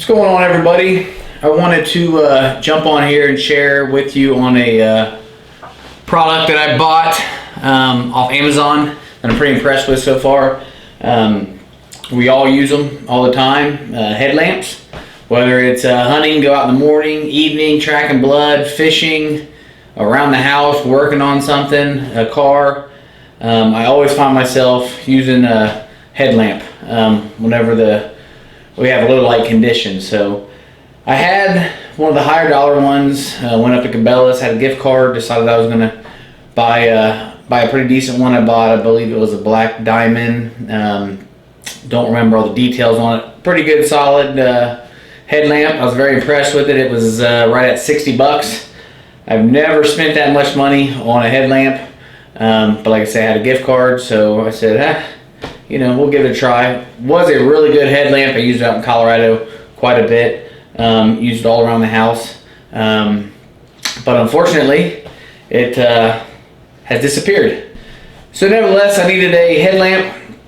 What's going on, everybody? I wanted to jump on here and share with you on a product that I bought off Amazon that I'm pretty impressed with so far. We all use them all the time, headlamps. Whether it's hunting, go out in the morning, evening, tracking blood, fishing, around the house, working on something, a car. I always find myself using a headlamp whenever we have low light conditions. So I had one of the higher dollar ones, went up to Cabela's, had a gift card, decided I was going to buy a pretty decent one. I bought, I believe it was a black diamond. Don't remember all the details on it. Pretty good, solid headlamp. I was very impressed with it. It was right at 60 bucks. I've never spent that much money on a headlamp, but like I said, I had a gift card, so I said, we'll give it a try. Was a really good headlamp. I used it out in Colorado quite a bit. Used it all around the house, but unfortunately, it has disappeared. So nevertheless, I needed a headlamp.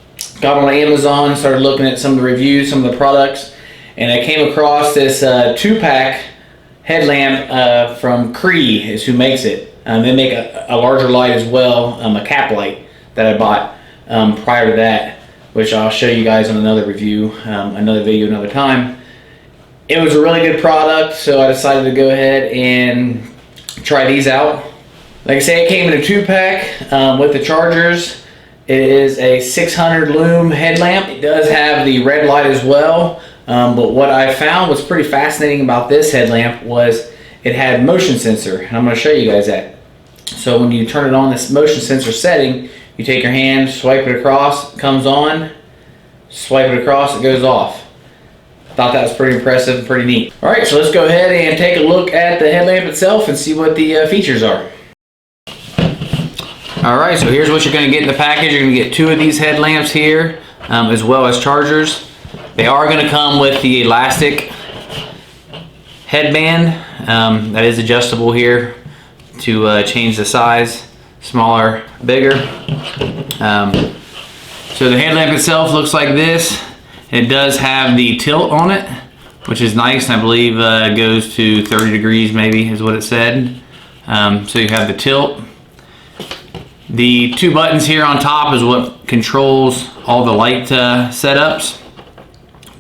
Got on Amazon, started looking at some of the reviews, some of the products, and I came across this 2-pack headlamp from CREE is who makes it. They make a larger light as well, a cap light that I bought prior to that, which I'll show you guys on another review, another video, another time. It was a really good product, so I decided to go ahead and try these out. Like I say, it came in a 2-pack with the chargers. It is a 600 lume headlamp. It does have the red light as well, but what I found was pretty fascinating about this headlamp was it had motion sensor, and I'm going to show you guys that. So when you turn it on, this motion sensor setting, you take your hand, swipe it across, it comes on, swipe it across, it goes off. I thought that was pretty impressive and pretty neat. Alright, so let's go ahead and take a look at the headlamp itself and see what the features are. Alright, so here's what you're going to get in the package. You're going to get 2 of these headlamps here, as well as chargers. They are going to come with the elastic headband that is adjustable here to change the size, smaller, bigger. So the headlamp itself looks like this. It does have the tilt on it, which is nice. I believe it goes to 30 degrees maybe is what it said. So you have the tilt. The 2 buttons here on top is what controls all the light setups.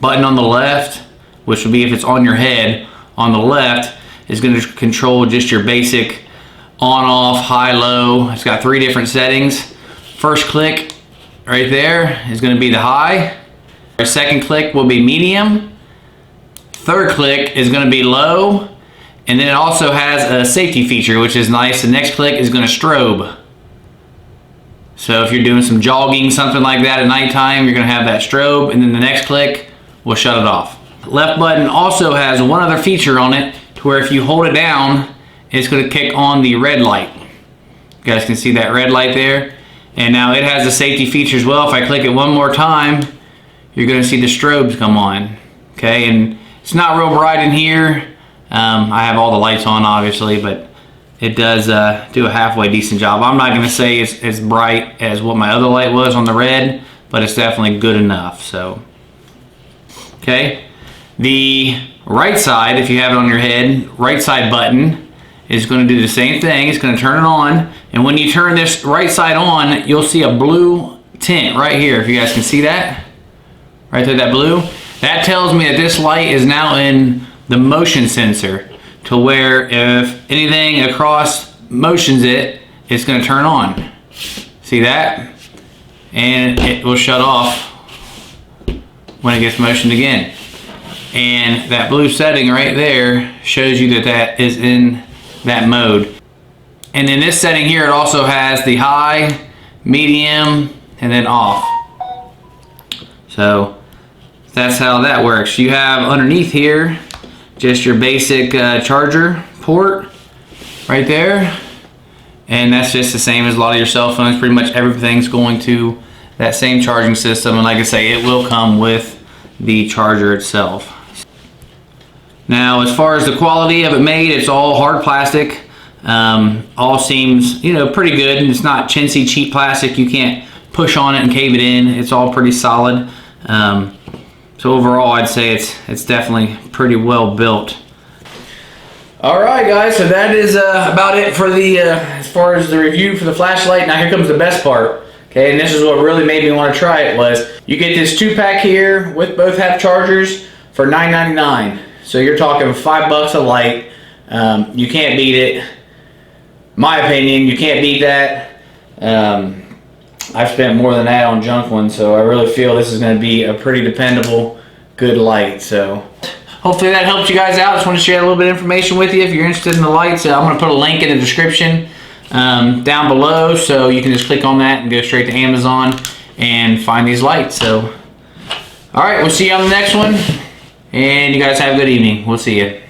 Button on the left, which would be if it's on your head, on the left is going to control just your basic on, off, high, low. It's got 3 different settings. First click right there is going to be the high. Our second click will be medium. Third click is going to be low. And then it also has a safety feature, which is nice. The next click is going to strobe. So if you're doing some jogging, something like that at nighttime, you're going to have that strobe, and then the next click will shut it off. Left button also has one other feature on it, to where if you hold it down, it's going to kick on the red light. You guys can see that red light there. And now it has a safety feature as well. If I click it one more time, you're going to see the strobes come on. Okay, and it's not real bright in here. I have all the lights on, obviously, but it does do a halfway decent job. I'm not going to say it's as bright as what my other light was on the red, but it's definitely good enough. So, okay. The right side, if you have it on your head, right side button is going to do the same thing. It's going to turn it on, and when you turn this right side on, you'll see a blue tint right here. If you guys can see that, right there, that blue. That tells me that this light is now in the motion sensor, to where if anything across motions it, it's going to turn on. See that? And it will shut off when it gets motioned again. And that blue setting right there shows you that that is in that mode. And in this setting here, it also has the high, medium, and then off. So that's how that works. You have underneath here just your basic charger port right there, and that's just the same as a lot of your cell phones. Pretty much everything's going to that same charging system, and like I say, it will come with the charger itself. Now, as far as the quality of it made, it's all hard plastic. All seems, pretty good, and it's not chintzy cheap plastic. You can't push on it and cave it in. It's all pretty solid. So overall, I'd say it's definitely pretty well built. All right, guys. So that is about it for the as far as the review for the flashlight. Now here comes the best part. Okay, and this is what really made me want to try it. Was you get this 2-pack here with both half chargers for $9.99. So you're talking $5 a light. You can't beat it. My opinion, you can't beat that. I've spent more than that on junk ones, so I really feel this is going to be a pretty dependable, good light. So hopefully that helps you guys out. Just want to share a little bit of information with you. If you're interested in the lights, I'm going to put a link in the description down below, so you can just click on that and go straight to Amazon and find these lights. So, all right, we'll see you on the next one, and you guys have a good evening. We'll see you.